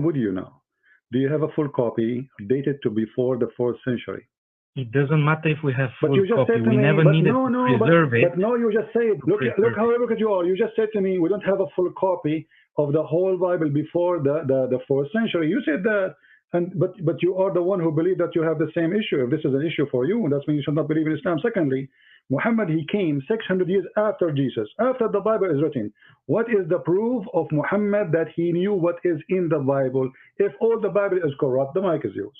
would you now? Do you have a full copy dated to before the 4th century? It doesn't matter if we have full But you just copy. said to We me, never but needed no, to no, preserve it. but no, you just said, look how arrogant you are. You just said to me, we don't have a full copy of the whole Bible before the 4th century. You said that, but you are the one who believe that you have the same issue. If this is an issue for you, that means you should not believe in Islam. Secondly, Muhammad, he came 600 years after Jesus, after the Bible is written. What is the proof of Muhammad that he knew what is in the Bible? If all the Bible is corrupt, the mic is yours.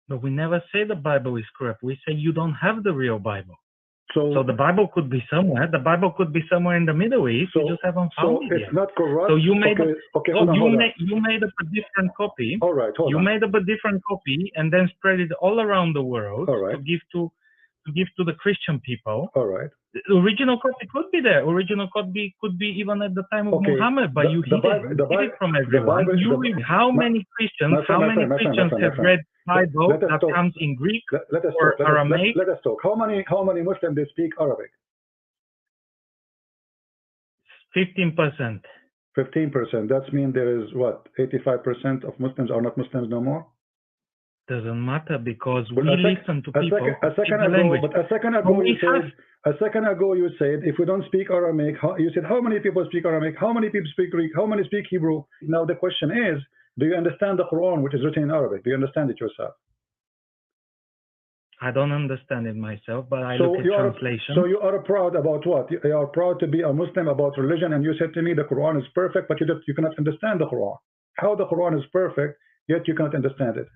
But we never say the Bible is corrupt. We say you don't have the real Bible. So the Bible could be somewhere. The Bible could be somewhere in the Middle East. You just haven't found it yet. So it's not corrupt. So you made you made up a different copy. All right, you made up a different copy and then spread it all around the world to give to the Christian people. All right. The original copy could be there. Original copy could be even at the time of Muhammad, but you hid it from everyone. How many Christians have read Bible that comes in Greek or Aramaic? Let us talk. How many Muslims they speak Arabic? 15%. 15%. That means there is what? 85% of Muslims are not Muslims no more? Doesn't matter because we listen to people. A second ago you said if we don't speak Aramaic, you said how many people speak Aramaic, how many people speak Greek, how many speak Hebrew? Now the question is, do you understand the Quran which is written in Arabic? Do you understand it yourself? I don't understand it myself, but I look at translation. So you are proud about what? You are proud to be a Muslim about religion, and you said to me the Quran is perfect, but you cannot understand the Quran. How the Quran is perfect, yet you cannot understand it?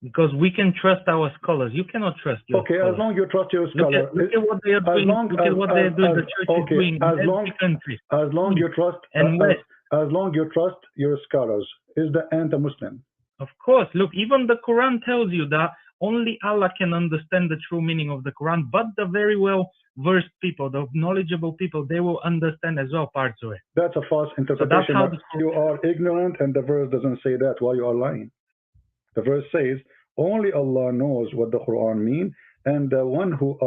Because we can trust our scholars. You cannot trust your scholars. As long as you trust your scholar. Look at what they are doing. Look at what they are doing. The church is doing in every country. As long you trust your scholars, is the anti-Muslim? Of course. Look, even the Quran tells you that only Allah can understand the true meaning of the Quran, but the very well-versed people, the knowledgeable people, they will understand as well parts of it. That's a false interpretation. So you are ignorant, and the verse doesn't say that. Why you are lying? The verse says, only Allah knows what the Quran means, and the one who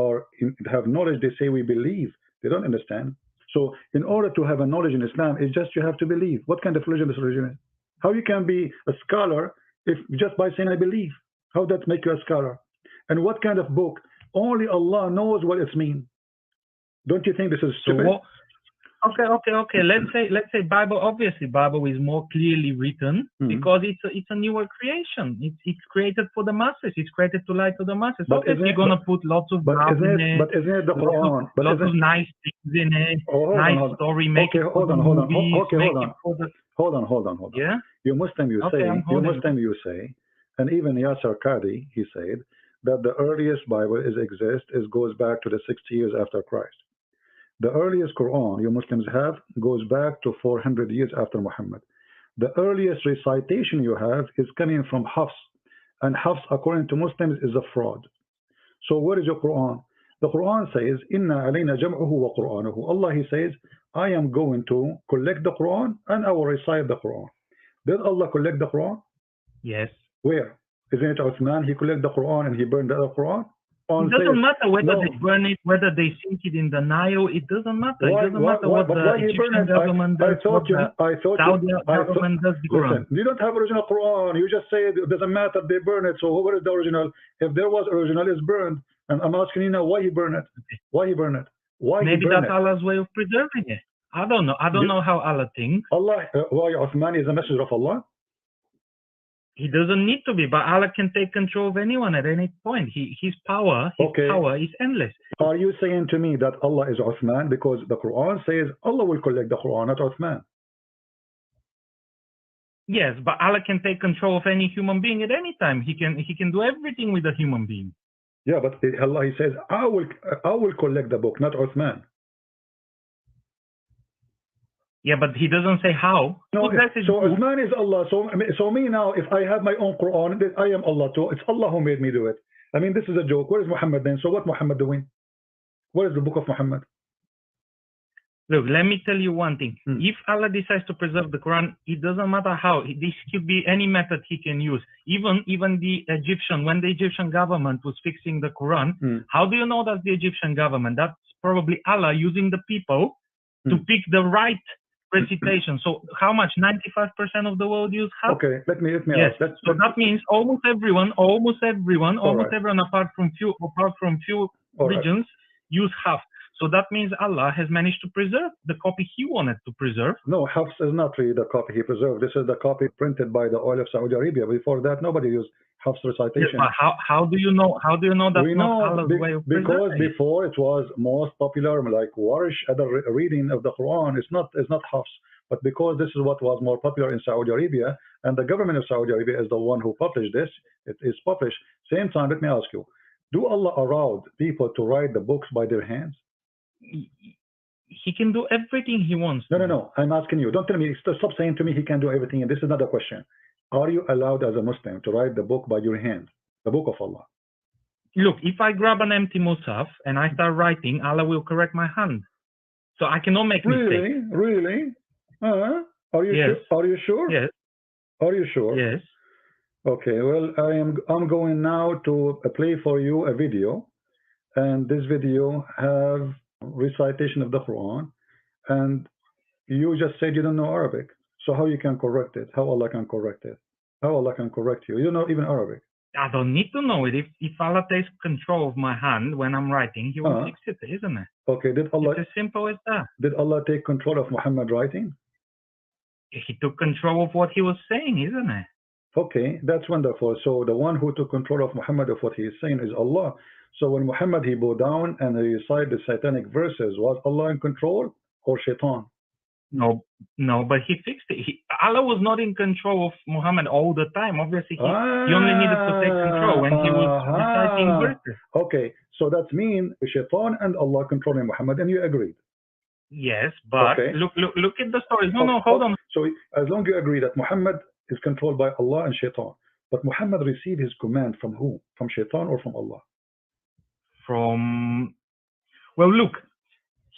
have knowledge, they say we believe. They don't understand. So in order to have a knowledge in Islam, it's just you have to believe. What kind of religion is religion? How you can be a scholar if just by saying I believe? How that make you a scholar? And what kind of book? Only Allah knows what it means. Don't you think this is stupid? Okay. Let's say Bible. Obviously, Bible is more clearly written because it's a newer creation. It's created for the masses. It's created to lie to the masses. But obviously, you're gonna put lots of love in it. But isn't it the Quran? Lots of nice things in it. Nice story. Make it for the movies. Hold on. Yeah. You Muslim, you say, and even Yasser Qadi, he said that the earliest Bible goes back to the 60 years after Christ. The earliest Quran you Muslims have goes back to 400 years after Muhammad. The earliest recitation you have is coming from Hafs, and Hafs, according to Muslims, is a fraud. So where is your Quran? The Quran says, Inna alayna jam'uhu wa Qur'anuhu. Allah, He says, I am going to collect the Quran and I will recite the Quran. Did Allah collect the Quran? Yes. Where? Isn't it Uthman? He collected the Quran and he burned the Quran? It doesn't matter whether they burn it, whether they sink it in the Nile. It doesn't matter. It doesn't matter what the Egyptian government does. Saudi government does. Listen, you don't have original Quran. You just say it doesn't matter. They burn it. So where is the original? If there was original, it's burned. And I'm asking you now, why he burn it? Why he burn it? Why? Maybe that's Allah's way of preserving it. I don't know. I don't know how Allah thinks. Allah, why Uthman is a messenger of Allah? He doesn't need to be, but Allah can take control of anyone at any point. His power is endless. Are you saying to me that Allah is Uthman? Because the Quran says Allah will collect the Quran, not Uthman. Yes, but Allah can take control of any human being at any time. He can do everything with a human being. Yeah, but Allah, He says, I will collect the book, not Uthman. Yeah, but He doesn't say how. No, so Uthman is Allah. So me now, if I have my own Quran, I am Allah too. It's Allah who made me do it. I mean, this is a joke. Where is Muhammad then? So what Muhammad doing? Where is the book of Muhammad? Look, let me tell you one thing. If Allah decides to preserve the Quran, it doesn't matter how. This could be any method He can use. Even the Egyptian, when the Egyptian government was fixing the Quran, how do you know that's the Egyptian government? That's probably Allah using the people to pick the right recitation. So how much? 95% of the world use half? Okay, let me Yes. ask. So that means almost everyone, apart from few regions, use half. So that means Allah has managed to preserve the copy He wanted to preserve. No, Hafs is not really the copy He preserved. This is the copy printed by the oil of Saudi Arabia. Before that, nobody used Hafs recitation. Yes, but how do you know? How do you know that's We not know Allah's way of because preserving? before it was most popular, like Warsh, other reading of the Quran. It's not Hafs, but because this is what was more popular in Saudi Arabia, and the government of Saudi Arabia is the one who published this. It is published. Same time, let me ask you: do Allah allow people to write the books by their hands? He can do everything He wants. No. I'm asking you. Don't tell me. Stop saying to me He can do everything. And this is another question. Are you allowed as a Muslim to write the book by your hand, the book of Allah? Look, if I grab an empty Musaf and I start writing, Allah will correct my hand. So I cannot make mistakes. Really? Are you Yes. sure? Are you sure? Yes. Are you sure? Yes. Okay. Well, I'm going now to play for you a video, and this video have recitation of the Quran, and you just said you don't know Arabic. So how you can correct it? How Allah can correct it? How Allah can correct you? You don't know even Arabic. I don't need to know it. If Allah takes control of my hand when I'm writing, He will fix it, isn't it? Okay. Did Allah? It's as simple as that. Did Allah take control of Muhammad writing? He took control of what he was saying, isn't it? Okay, that's wonderful. So the one who took control of Muhammad of what he is saying is Allah. So when Muhammad he bowed down and he recited the satanic verses, was Allah in control or Shaitan? No, but He fixed it. Allah was not in control of Muhammad all the time. Obviously, he only needed to take control when he was reciting verses. Okay, so that means Shaitan and Allah controlling Muhammad, and you agreed. Yes, but look at the stories. No, hold on. So as long as you agree that Muhammad is controlled by Allah and Shaitan, but Muhammad received his command from who? From Shaitan or from Allah? Well, look,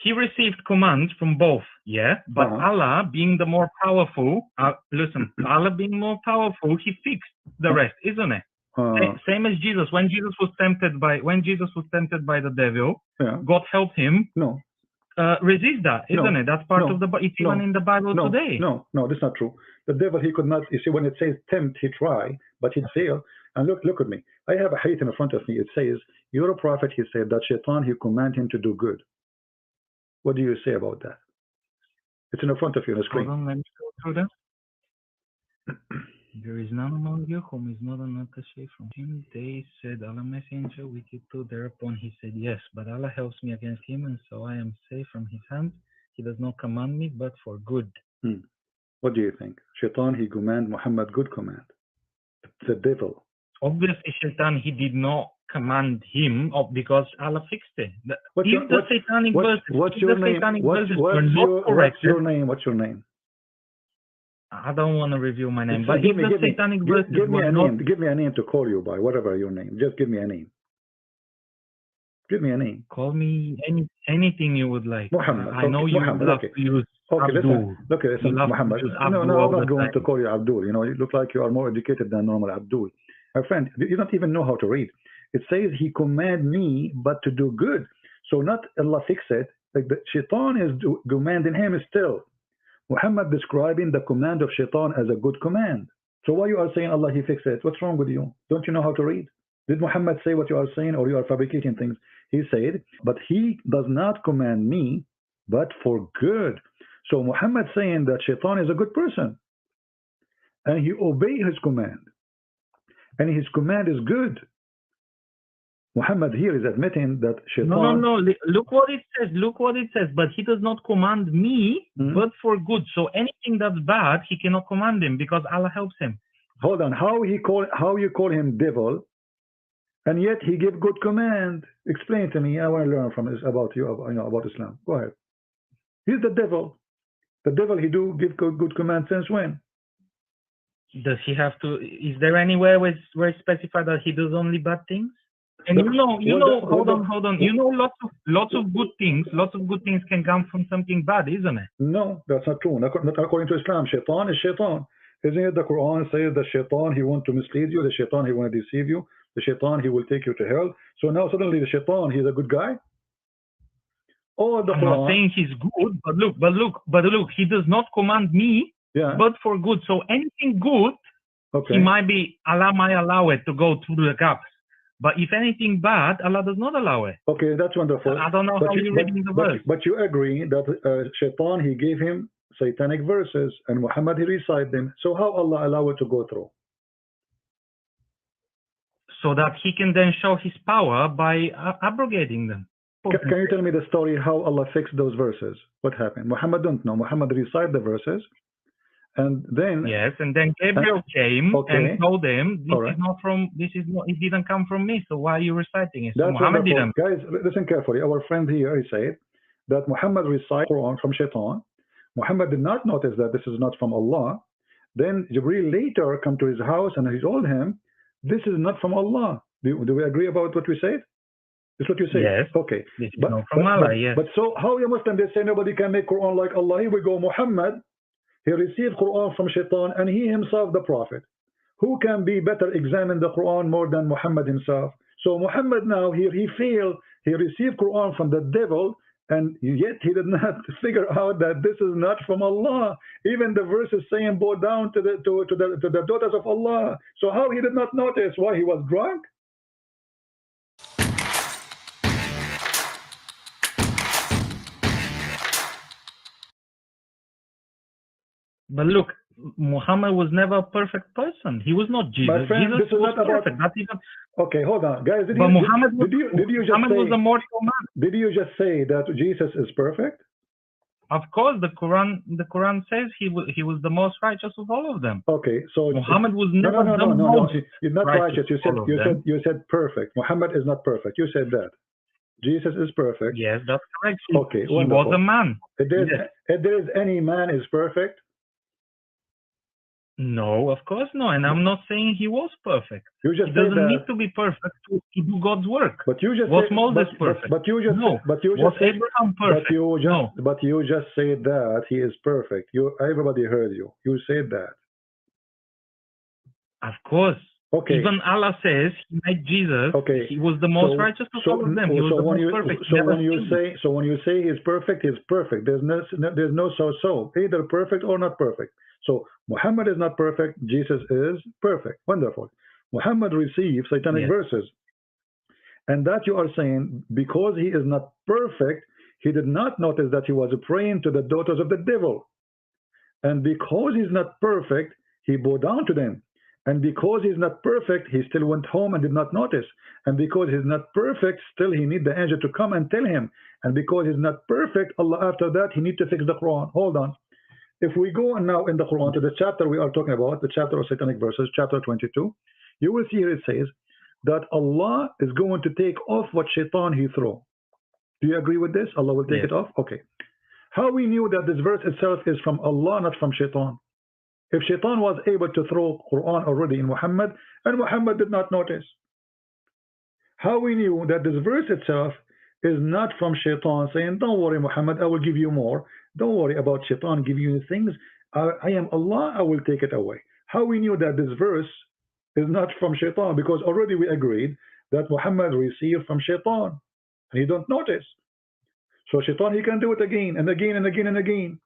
he received commands from both, yeah? But Allah being the more powerful, Allah being more powerful, He fixed the rest, isn't it? Same as Jesus. When Jesus was tempted by the devil, God helped him. No. Resist that, isn't it? That's part of the. It's even in the Bible today. No, that's not true. The devil, he could not. You see, when it says tempt, he try, but he failed. And look at me. I have a hadith in front of me. It says, "You're a prophet." He said that Shaitan, he command him to do good. What do you say about that? It's in front of you on the screen. Hold on, let me go through that. There is none among you whom is not an attaché from him. They said, Allah messenger with you too. Thereupon he said, yes, but Allah helps me against him, and so I am safe from his hand. He does not command me, but for good. What do you think? Shaitan, he command Muhammad good command. The devil. Obviously, Shaitan, he did not command him because Allah fixed it. What's your name? What's your name? I don't want to reveal my name, but give me a name to call you by, whatever your name. Just give me a name. Give me a name. Call me anything you would like. Muhammad. I know you love to use Abdul. Listen, Muhammad. No, I'm not going to call you Abdul. You know, you look like you are more educated than normal Abdul. My friend, you don't even know how to read. It says he command me, but to do good. So not Allah fix it. Like the Shaitan is commanding him still. Muhammad describing the command of Shaitan as a good command. So why you are saying Allah he fixed it? What's wrong with you? Don't you know how to read? Did Muhammad say what you are saying, or you are fabricating things? He said, but he does not command me, but for good. So Muhammad saying that Shaitan is a good person, and he obey his command, and his command is good. Muhammad here is admitting that Shaitan... No. Look what it says. But he does not command me, but for good. So anything that's bad, he cannot command him because Allah helps him. Hold on. How you call him devil, and yet he give good command? Explain to me. I want to learn from this about you, about Islam. Go ahead. He's the devil. The devil, he do give good command since when? Does he have to? Is there anywhere where it's specified that he does only bad things? And hold on. You know, lots of good things can come from something bad, isn't it? No, that's not true. Not according to Islam. Shaitan is Shaitan. Isn't it the Quran says the Shaitan, he want to mislead you, the Shaitan, he want to deceive you, the Shaitan, he will take you to hell. So now suddenly the Shaitan, he's a good guy? all the I'm Quran. not saying he's good, but look, he does not command me, but for good. So anything good, he might be, Allah might allow it to go through the gaps. But if anything bad, Allah does not allow it. Okay, that's wonderful. I don't know how you're reading the verse. But you agree that Shaitan, he gave him satanic verses, and Muhammad, he recited them. So how Allah allow it to go through? So that he can then show his power by abrogating them. Can you tell me the story how Allah fixed those verses? What happened? Muhammad don't know. Muhammad recited the verses, and then and then Gabriel came and told him, it didn't come from me. So why are you reciting it? So That's Muhammad wonderful. didn't. Guys, listen carefully. Our friend here, he said that Muhammad recited Quran from Shaitan. Muhammad did not notice that this is not from Allah. Then Jibreel later come to his house and he told him, this is not from Allah. Do we agree about what we said? Is what you say? Yes. Okay. This is not from Allah, yes. But so how you Muslim, they say nobody can make Quran like Allah. Here we go. Muhammad, he received Quran from Shaitan and he himself the prophet. Who can be better examine the Quran more than Muhammad himself? So Muhammad now here, he failed. He received Quran from the devil, and yet he did not figure out that this is not from Allah. Even the verses saying bow down to the daughters of Allah. So how he did not notice? Why, he was drunk? But look, Muhammad was never a perfect person. He was not Jesus. My friend, Jesus this is was not perfect. about... Okay, hold on. Guys, Muhammad was a mortal man. Did you just say that Jesus is perfect? Of course, the Quran says he was the most righteous of all of them. Okay, so Muhammad was never no. You're not righteous. You You said perfect. Muhammad is not perfect. You said that. Jesus is perfect. Yes, that's correct. Okay, he was a man. If there is any man is perfect? No, of course not. And I'm not saying he was perfect. You just he doesn't need to be perfect to do God's work. But you just was Moses perfect? But you just no. Was Abraham perfect? But you just said that he is perfect. Everybody heard you. You said that. Of course. Okay. Even Allah says he made Jesus. Okay. He was the most righteous of all of them. He was the most perfect. So when you say he's perfect, he's perfect. There's no so either perfect or not perfect. So Muhammad is not perfect. Jesus is perfect. Wonderful. Muhammad received satanic verses, and that you are saying because he is not perfect, he did not notice that he was praying to the daughters of the devil, and because he's not perfect, he bowed down to them. And because he's not perfect, he still went home and did not notice. And because he's not perfect, still he need the angel to come and tell him. And because he's not perfect, Allah after that, he need to fix the Quran. Hold on. If we go now in the Quran to the chapter we are talking about, the chapter of satanic verses, chapter 22, you will see here it says that Allah is going to take off what shaitan he threw. Do you agree with this? Allah will take it off? Okay. How we knew that this verse itself is from Allah, not from shaitan? If shaitan was able to throw Quran already in Muhammad, and Muhammad did not notice. How we knew that this verse itself is not from shaitan saying, don't worry Muhammad, I will give you more. Don't worry about shaitan giving you things. I am Allah, I will take it away. How we knew that this verse is not from shaitan? Because already we agreed that Muhammad received from shaitan. And he don't notice. So shaitan, he can do it again and again and again and again.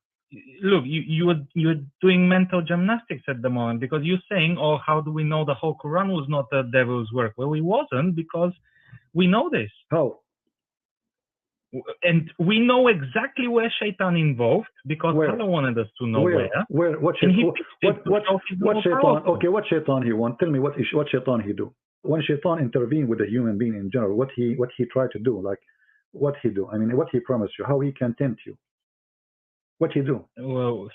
Look, you're doing mental gymnastics at the moment, because you're saying, oh, how do we know the whole Quran was not the devil's work? Well, it wasn't, because we know this. How? And we know exactly where shaitan involved, because Allah wanted us to know where. What shaitan? Okay, what shaitan he want? Tell me what shaitan he do? When shaitan intervene with a human being in general, what he tried to do? Like what he do? I mean, what he promised you? How he can tempt you? What he do? Well,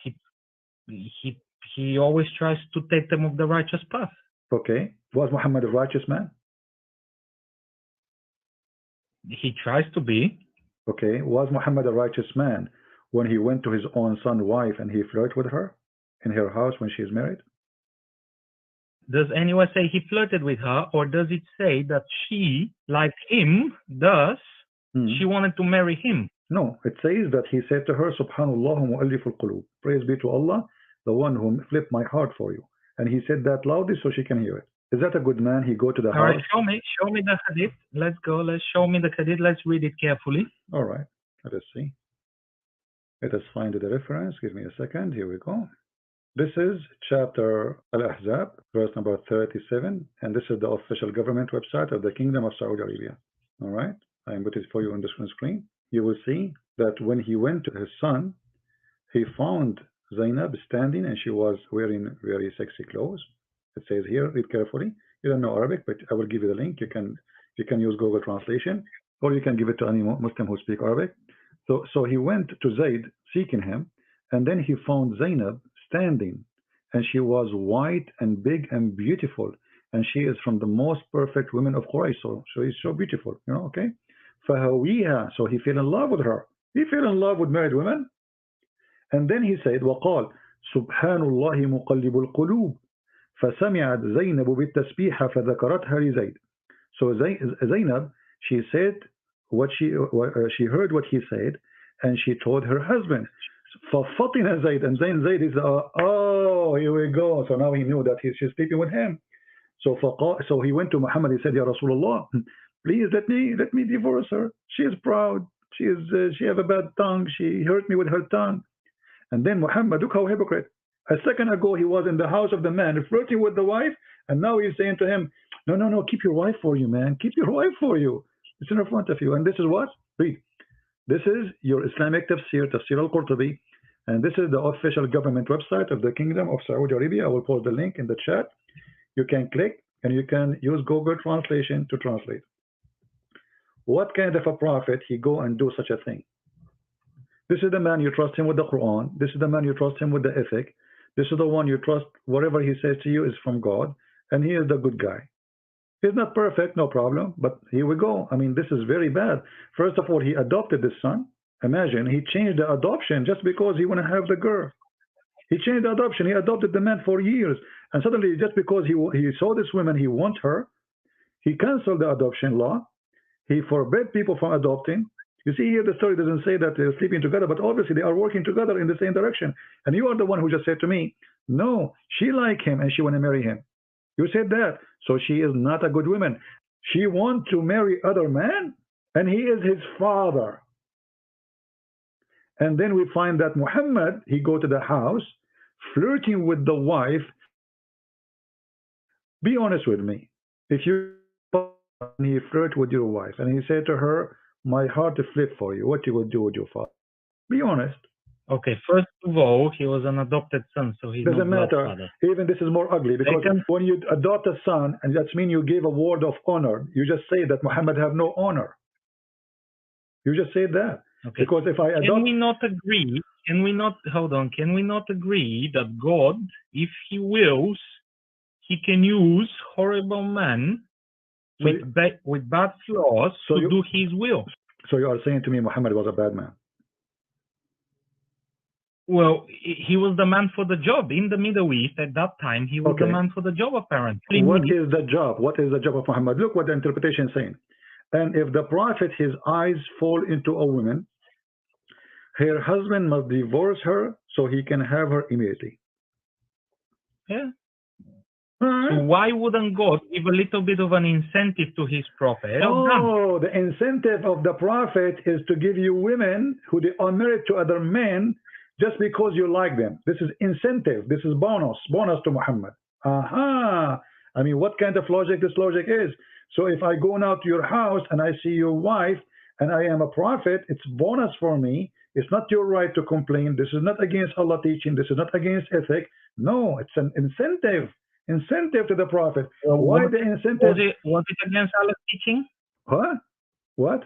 he always tries to take them off the righteous path. Okay. Was Muhammad a righteous man? He tries to be. Okay. Was Muhammad a righteous man when he went to his own son's wife and he flirted with her in her house when she is married? Does anyone say he flirted with her, or does it say that she, like him, she wanted to marry him? No, it says that he said to her, Subhanallah mu'alliful qulub. Praise be to Allah, the one who flipped my heart for you. And he said that loudly so she can hear it. Is that a good man? He go to the house. All right, show me the hadith. Let's go. Let's show me the hadith. Let's read it carefully. All right. Let us see. Let us find the reference. Give me a second. Here we go. This is chapter Al-Ahzab, verse number 37, and this is the official government website of the Kingdom of Saudi Arabia. All right, I am putting it for you on the screen. You will see that when he went to his son, he found Zainab standing, and she was wearing very sexy clothes. It says here, read carefully. You don't know Arabic, but I will give you the link. You can use Google Translation, or you can give it to any Muslim who speak Arabic. So he went to Zayd seeking him, and then he found Zainab standing, and she was white and big and beautiful, and she is from the most perfect women of Quraysh. So she's so beautiful, you know. Okay, فهويها. So he fell in love with her. He fell in love with married women, and then he said, وقال سبحان الله مقلب القلوب فسمعت زينب بالتسبيح فذكرتها لزيد. So Zainab, she said she heard what he said, and she told her husband. ففطن زيد, and then Zayd is oh, here we go. So now he knew that she's sleeping with him. So he went to Muhammad. He said, Ya Rasulullah, please let me divorce her. She is proud. She have a bad tongue. She hurt me with her tongue. And then Muhammad, look how hypocrite. A second ago he was in the house of the man flirting with the wife, and now he's saying to him, no, keep your wife for you, man. Keep your wife for you. It's in front of you. And this is what? Read. This is your Islamic tafsir al-Qurtubi, and this is the official government website of the Kingdom of Saudi Arabia. I will post the link in the chat. You can click, and you can use Google Translation to translate. What kind of a prophet he go and do such a thing? This is the man you trust him with the Quran. This is the man you trust him with the ethic. This is the one you trust. Whatever he says to you is from God, and he is the good guy. He's not perfect, no problem, but here we go. I mean, this is very bad. First of all, he adopted this son. Imagine, he changed the adoption just because he want to have the girl. He changed the adoption. He adopted the man for years, and suddenly, just because he saw this woman, he want her, he canceled the adoption law. He forbade people from adopting. You see here, the story doesn't say that they're sleeping together, but obviously they are working together in the same direction. And you are the one who just said to me, no, she like him and she want to marry him. You said that. So she is not a good woman. She want to marry other man, and he is his father. And then we find that Muhammad, he go to the house, flirting with the wife. Be honest with me. If you flirt with your wife, and he said to her, my heart is flip for you, what you would do with your father? Be honest. Okay, first of all, he was an adopted son, so he doesn't matter. Even this is more ugly, because when you adopt a son, and that means you gave a word of honor. You just say that Muhammad have no honor. You just say that. Okay. Because if I adopt, can we not agree? Can we not hold on? Can we not agree that God, if He wills, He can use horrible men with bad flaws to do His will? So you are saying to me Muhammad was a bad man? Well, he was the man for the job. In the Middle East at that time, he was the man for the job, apparently. What is the job? What is the job of Muhammad? Look what the interpretation is saying. And if the prophet, his eyes fall into a woman, her husband must divorce her so he can have her immediately. Yeah. So why wouldn't God give a little bit of an incentive to his prophet? Oh, the incentive of the prophet is to give you women who they are married to other men just because you like them. This is incentive. This is bonus to Muhammad. Aha. I mean, what kind of logic this logic is? So if I go now to your house and I see your wife and I am a prophet, it's bonus for me. It's not your right to complain. This is not against Allah teaching. This is not against ethic. No, it's an incentive. Incentive to the prophet. Why the incentive? Was it against Allah's teaching? Huh? What?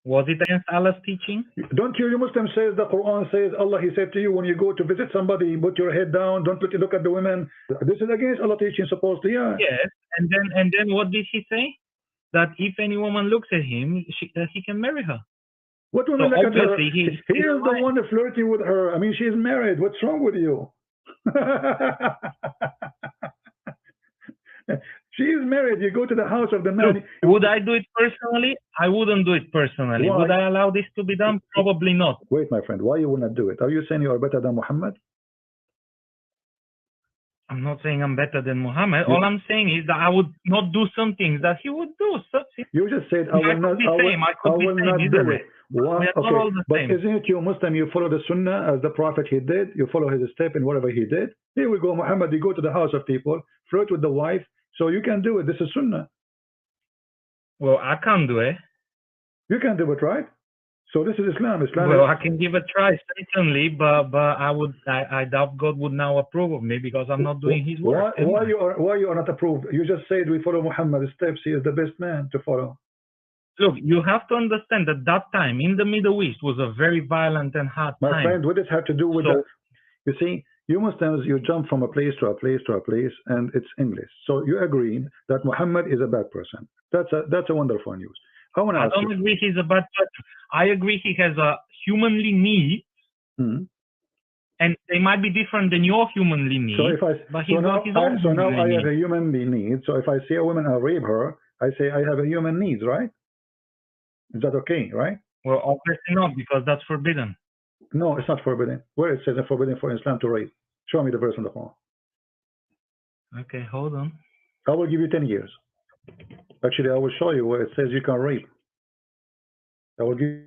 Was it against Allah's teaching? Don't you Muslim says the Quran says Allah, he said to you when you go to visit somebody, put your head down, don't look at the women. This is against Allah teaching supposedly, yeah. Yes, and then what did he say? That if any woman looks at him, he can marry her. What woman look at her? He is the one flirting with her. I mean, she's married. What's wrong with you? She is married. You go to the house of the man. Look, would I do it personally? I wouldn't do it personally. Why? Would I allow this to be done? Probably not. Wait, my friend. Why you would not do it? Are you saying you are better than Muhammad? I'm not saying I'm better than Muhammad. All I'm saying is that I would not do some things that he would do. So, You just said, I will not do it. Why? Okay, but isn't it you Muslim, you follow the Sunnah as the Prophet he did, you follow his step in whatever he did. Here we go, Muhammad, you go to the house of people, flirt with the wife, so you can do it. This is Sunnah. Well, I can't do it. You can do it, right? So this is Islam. Well, I can give a try, certainly, but I doubt God would now approve of me because I'm not doing His work. Why you are not approved? You just said we follow Muhammad's steps. He is the best man to follow. Look, you have to understand that that time in the Middle East was a very violent and hard time. My friend, what does have to do with the? You see, you Muslims, you jump from a place to a place to a place, and it's English. So you agree that Muhammad is a bad person. That's a wonderful news. I don't agree he's a bad person. I agree he has a humanly need, and they might be different than your humanly need. So now I have a humanly need. So if I see a woman, I'll rape her. I say I have a human needs, right? Is that okay, right? Well, obviously not, because that's forbidden. No, it's not forbidden. Where it says it's forbidden for Islam to rape? Show me the verse on the Quran. Okay, hold on. I will give you 10 years. Actually, I will show you where it says you can rape. I will give